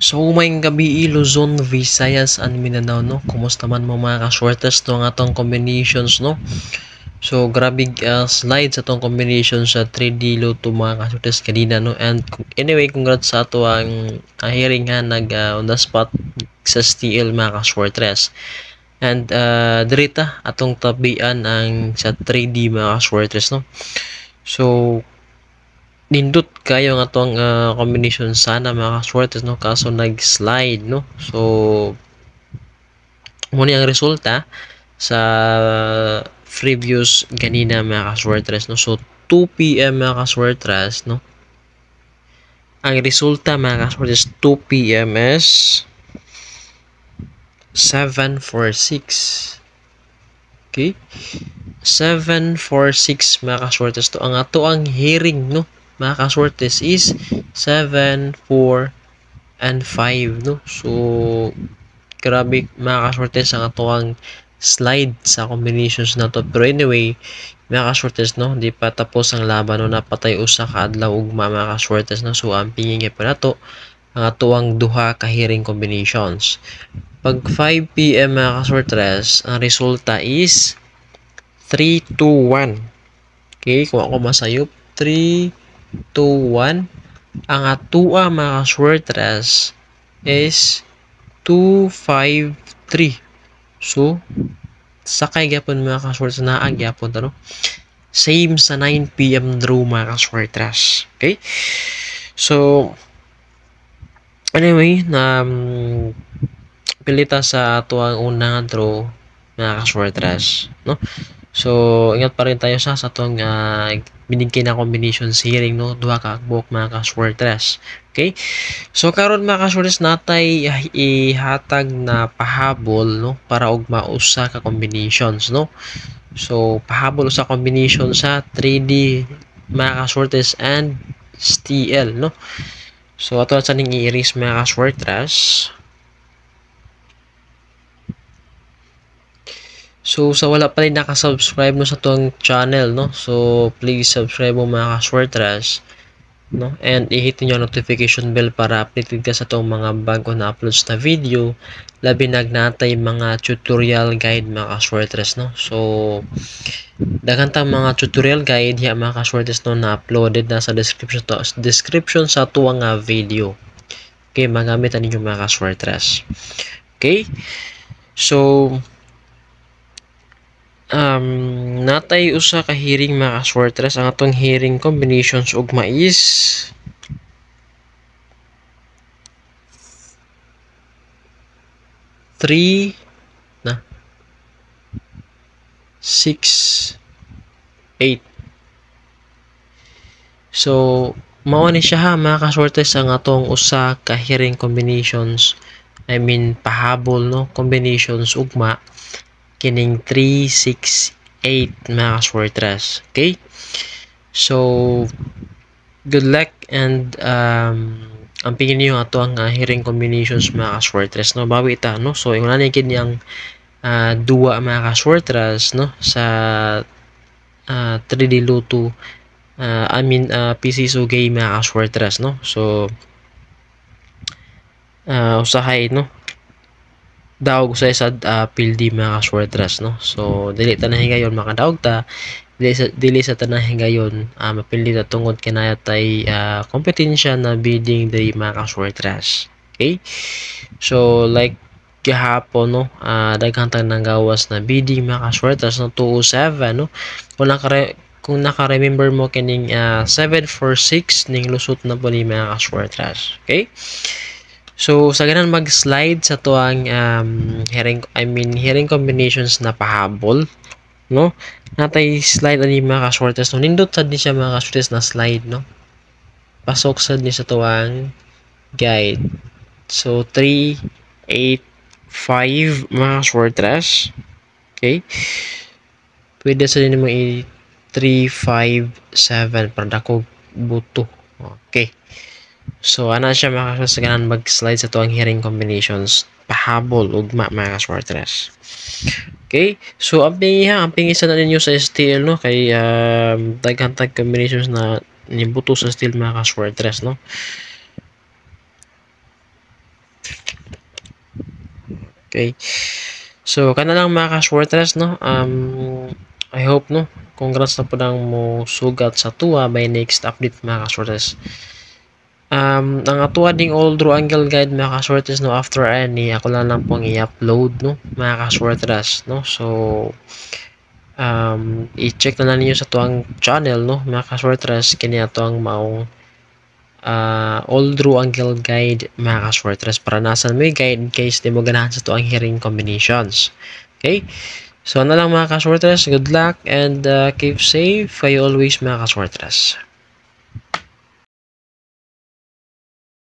So, maayong gabi, Luzon, Visayas, and Mindanao, no? Kumusta man mo mga ka-shortest to ang atong combinations, no? So, grabe slide sa atong combination sa 3D Lotto mga ka-shortest kanina, no? And anyway, congrats sa ato ang hearing ha, on the spot sa STL mga ka-shortest. And dirita, atong tabian ang sa 3D mga ka-shortest, no? So, nindot kayo nga tong combination sana mga ka-shortest, no, kaso nag-slide, no. So muna ang resulta sa previous ganina mga ka-shortest, no. So 2 PM mga ka-shortest, no, ang resulta mga ka-shortest 2 PM is 746. Okay, 746 mga ka-shortest to ang ato ang hearing, no, mga ka-shortest is 7, 4, and 5, no. So grabe mga ka-shortest ang ato ang slide sa combinations na to. Pero anyway mga ka-shortest, no, di pa tapos ang laban, no, napatay usa ka adlaw ugma mga ka-shortest, no. So ang pingin pa nato ang ato ang duha ka hearing combinations. Pag 5 PM mga ka-shortest, ang resulta is 3, 2, 1. Okay, kung ako masayop, 3, 2, 1. Ang atua mga ka-shortest is 2, 5, 3. So, sakay gyapon mga ka-shortest na gyapon to, no? Same sa 9 PM draw mga ka-shortest. Okay? So, anyway, pilita sa ato ang unang draw mga ka-shortest, no? So, ingat pa rin tayo sa atong binigay na combination hearing, no, duha ka akbok mga ka-shortest. Okay? So karon mga ka-shortest natay ihatag na pahabol, no, para og mausa ka combinations, no. So pahabol sa combination sa 3D mga ka-shortest and STL, no. So ato sa ning i-erase mga ka-shortest. So sa wala pa rin naka-subscribe, no, sa tuwang channel, no, so please subscribe mo mga ka-shortest, no, and i-hit niyo ang notification bell para updated ka sa itong mga bago na uploads na video, labi nagnatay mga tutorial guide mga ka-shortest, no. So daghan tang mga tutorial guide ya mga ka-shortest, no, na uploaded na sa description sa tuwang video. Okay, magamit ninyo mga ka-shortest. Okay, so natay usa ka hearing mga ka-shortest. Ang atong hearing combinations ugma is 3 na 6, 8. So mao ni siya ha mga ka-shortest ang atong usa ka hearing combinations, I mean pahabol, no, combinations ugma kining 3, 6, 8 mga ka-shortest. Okay, so good luck and ang pingin niyo ato ang hearing combinations mga ka-shortest, no, bawi ta, no. So ingon na kini ang duwa mga ka-shortest, no, sa 3D Lotto, I mean PC so game mga ka-shortest, no. So usahay, no, daog sa isa pildi mga ka-shortest, no. So dili ta nahigayon makadaog ta, dili sa tanang higayon mapildi ta tungod kinayatay kompetensya na bidding diri mga ka-shortest. Okay, so like gihapon, no, daghang tang nanggawas na bidding mga ka-shortest, no, 207, no. Kung naka-remember mo kining 746 ning lusot na po ni mga ka-shortest. Okay, so sa ganan mag-slide sa tuang hearing combinations na pahabol, no, natay slide ani mga ka-shortest, no, nindot sad ni siya mga ka-shortest na slide, no, pasok sad ni sa tuang guide. So 3, 8, 5 mga ka-shortest. Okay, pwede sa din mo 3, 5, 7 para dako buto. Okay, so ana siya mga ka-shortest, ganan mag-slide sa tuang hearing combinations pahabol ugma mga ka-shortest. Okay, so ang pingisan na ninyo sa STL, no, kay daghan tag combinations na nibuto sa STL mga ka-shortest, no. Okay. So kana lang mga ka-shorters no. I hope no congrats na po nang mo sugat sa tuwa by next update mga ka-shorters. Ang atuwa ding all draw angle guide mga ka-shorters no after any ako lang pong i-upload no mga ka-shorters no. So i-check na lang ninyo sa tuang channel no mga ka-shorters kini ato ang maong all draw angle guide mga ka-shorters para nasan may guide in case di mo ganahan sa tuang hearing combinations. Okay, so ano lang mga ka-shorters, good luck and keep safe kayo always mga ka-shorters.